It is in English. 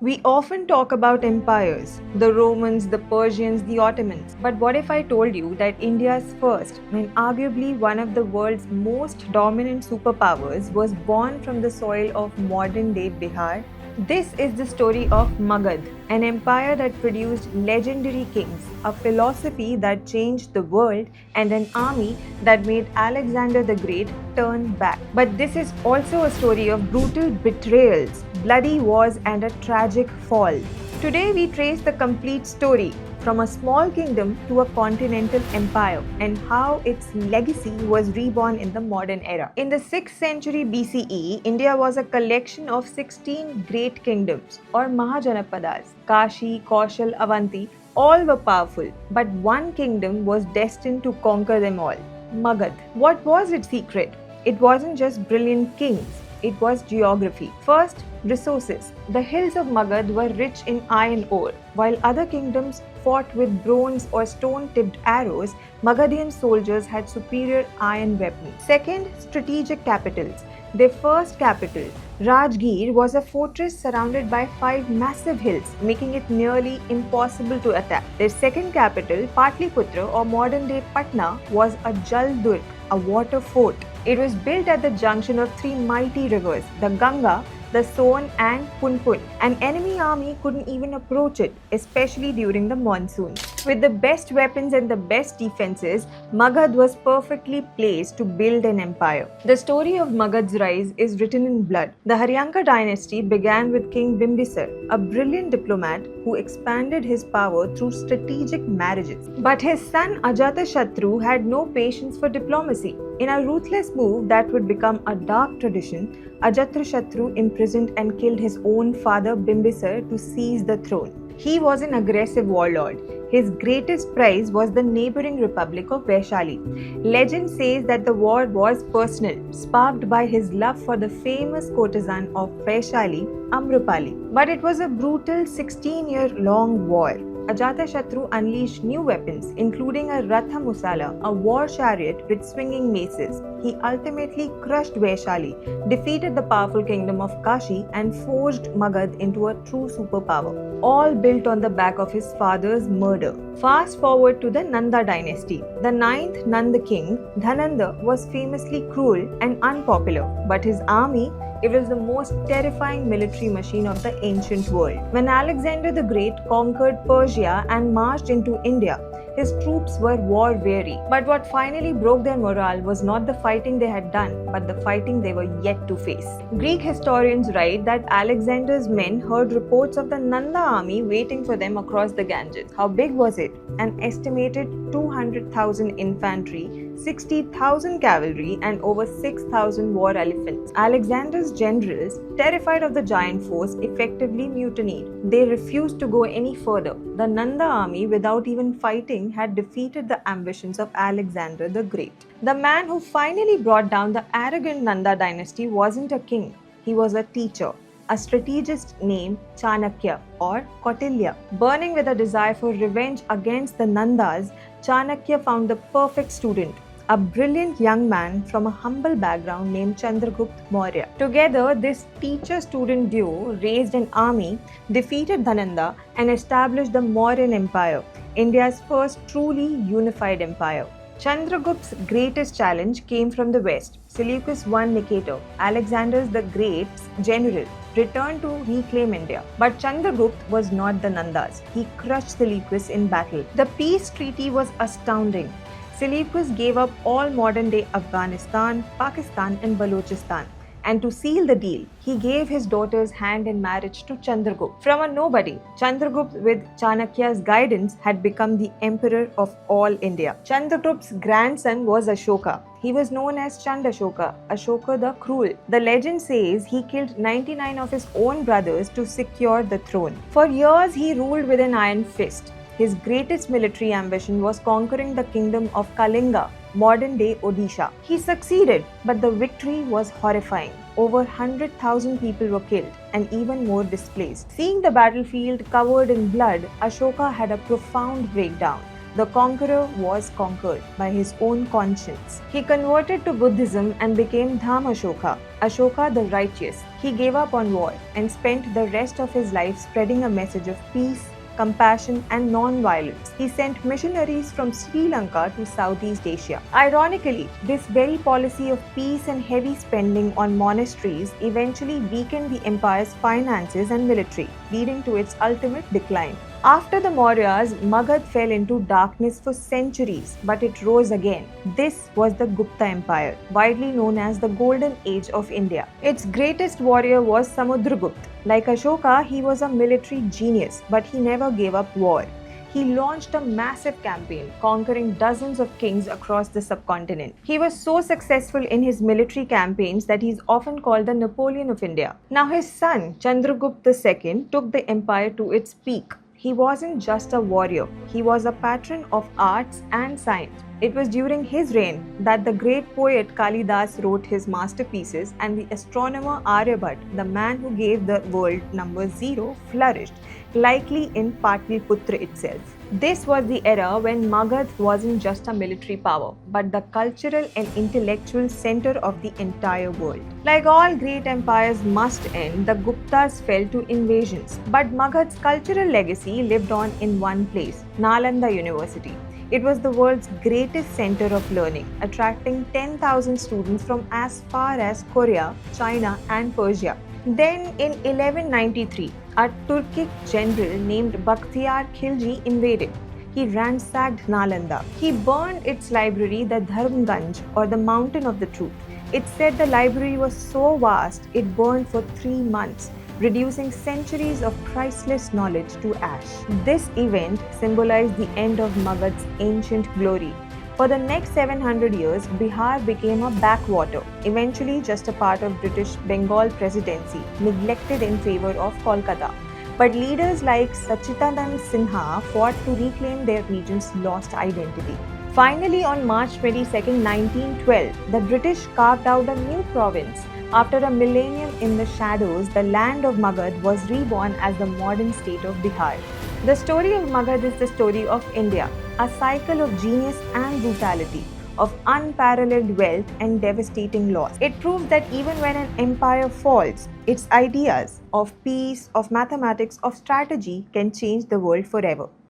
We often talk about empires, the Romans, the Persians, the Ottomans. But what if I told you that India's first and arguably one of the world's most dominant superpowers was born from the soil of modern day Bihar? This is the story of Magad, an empire that produced legendary kings, a philosophy that changed the world, and an army that made Alexander the Great turn back. But this is also a story of brutal betrayals, bloody wars, and a tragic fall. Today, we trace the complete story from a small kingdom to a continental empire and how its legacy was reborn in the modern era. In the 6th century BCE, India was a collection of 16 great kingdoms or Mahajanapadas. Kashi, Kaushal, Avanti, all were powerful, but one kingdom was destined to conquer them all, Magad. What was its secret? It wasn't just brilliant kings. It was geography. First, resources. The hills of Magad were rich in iron ore. While other kingdoms fought with bronze or stone-tipped arrows, Magadhian soldiers had superior iron weapons. Second, strategic capitals. Their first capital, Rajgir, was a fortress surrounded by 5 massive hills, making it nearly impossible to attack. Their second capital, Patliputra or modern-day Patna, was a Jaldurg, a water fort. It was built at the junction of 3 mighty rivers, the Ganga, the Son and Punpun. An enemy army couldn't even approach it, especially during the monsoon. With the best weapons and the best defenses, Magad was perfectly placed to build an empire. The story of Magad's rise is written in blood. The Haryanka dynasty began with King Bimbisar, a brilliant diplomat who expanded his power through strategic marriages. But his son Ajatashatru had no patience for diplomacy. In a ruthless move that would become a dark tradition, Ajatashatru imprisoned and killed his own father Bimbisar to seize the throne. He was an aggressive warlord. His greatest prize was the neighboring republic of Vaishali. Legend says that the war was personal, sparked by his love for the famous courtesan of Vaishali, Amrapali. But it was a brutal 16-year-long war. Ajatashatru unleashed new weapons, including a Ratha Musala, a war chariot with swinging maces. He ultimately crushed Vaishali, defeated the powerful kingdom of Kashi, and forged Magad into a true superpower, all built on the back of his father's murder. Fast forward to the Nanda dynasty. The 9th Nanda king, Dhananda, was famously cruel and unpopular, but his army, it was the most terrifying military machine of the ancient world. When Alexander the Great conquered Persia and marched into India, his troops were war-weary. But what finally broke their morale was not the fighting they had done, but the fighting they were yet to face. Greek historians write that Alexander's men heard reports of the Nanda army waiting for them across the Ganges. How big was it? An estimated 200,000 infantry, 60,000 cavalry, and over 6,000 war elephants. Alexander's generals, terrified of the giant force, effectively mutinied. They refused to go any further. The Nanda army, without even fighting, had defeated the ambitions of Alexander the Great. The man who finally brought down the arrogant Nanda dynasty wasn't a king. He was a teacher, a strategist named Chanakya or Kautilya. Burning with a desire for revenge against the Nandas, Chanakya found the perfect student, a brilliant young man from a humble background named Chandragupta Maurya. Together, this teacher-student duo raised an army, defeated Dhananda, and established the Mauryan Empire, India's first truly unified empire. Chandragupta's greatest challenge came from the west. Seleucus I Nicator, Alexander the Great's general, returned to reclaim India. But Chandragupta was not the Nandas. He crushed Seleucus in battle. The peace treaty was astounding. Seleucus gave up all modern-day Afghanistan, Pakistan and Balochistan. And to seal the deal, he gave his daughter's hand in marriage to Chandragupta. From a nobody, Chandragupta, with Chanakya's guidance, had become the emperor of all India. Chandragupta's grandson was Ashoka. He was known as Chandashoka, Ashoka the Cruel. The legend says he killed 99 of his own brothers to secure the throne. For years, he ruled with an iron fist. His greatest military ambition was conquering the kingdom of Kalinga, modern-day Odisha. He succeeded, but the victory was horrifying. Over 100,000 people were killed and even more displaced. Seeing the battlefield covered in blood, Ashoka had a profound breakdown. The conqueror was conquered by his own conscience. He converted to Buddhism and became Dhammashoka, Ashoka the righteous. He gave up on war and spent the rest of his life spreading a message of peace, compassion, and non-violence. He sent missionaries from Sri Lanka to Southeast Asia. Ironically, this very policy of peace and heavy spending on monasteries eventually weakened the empire's finances and military, leading to its ultimate decline. After the Mauryas, Magad fell into darkness for centuries, but it rose again. This was the Gupta Empire, widely known as the Golden Age of India. Its greatest warrior was Samudragupta. Like Ashoka, he was a military genius, but he never gave up war. He launched a massive campaign, conquering dozens of kings across the subcontinent. He was so successful in his military campaigns that he is often called the Napoleon of India. Now his son, Chandragupta II, took the empire to its peak. He wasn't just a warrior, he was a patron of arts and science. It was during his reign that the great poet Kalidas wrote his masterpieces and the astronomer Aryabhat, the man who gave the world number 0, flourished, likely in Patliputra itself. This was the era when Magad wasn't just a military power, but the cultural and intellectual center of the entire world. Like all great empires must end, the Guptas fell to invasions. But Magad's cultural legacy lived on in one place, Nalanda University. It was the world's greatest center of learning, attracting 10,000 students from as far as Korea, China, and Persia. Then in 1193, a Turkic general named Bakhtiyar Khilji invaded. He ransacked Nalanda. He burned its library, the Dharmganj, or the Mountain of the Truth. It said the library was so vast it burned for 3 months, reducing centuries of priceless knowledge to ash. This event symbolized the end of Magad's ancient glory. For the next 700 years, Bihar became a backwater, eventually just a part of British Bengal presidency, neglected in favor of Kolkata. But leaders like Sachidanand Sinha fought to reclaim their region's lost identity. Finally, on March 22, 1912, the British carved out a new province. After a millennium in the shadows, the land of Magad was reborn as the modern state of Bihar. The story of Magad is the story of India, a cycle of genius and brutality, of unparalleled wealth and devastating loss. It proves that even when an empire falls, its ideas of peace, of mathematics, of strategy can change the world forever.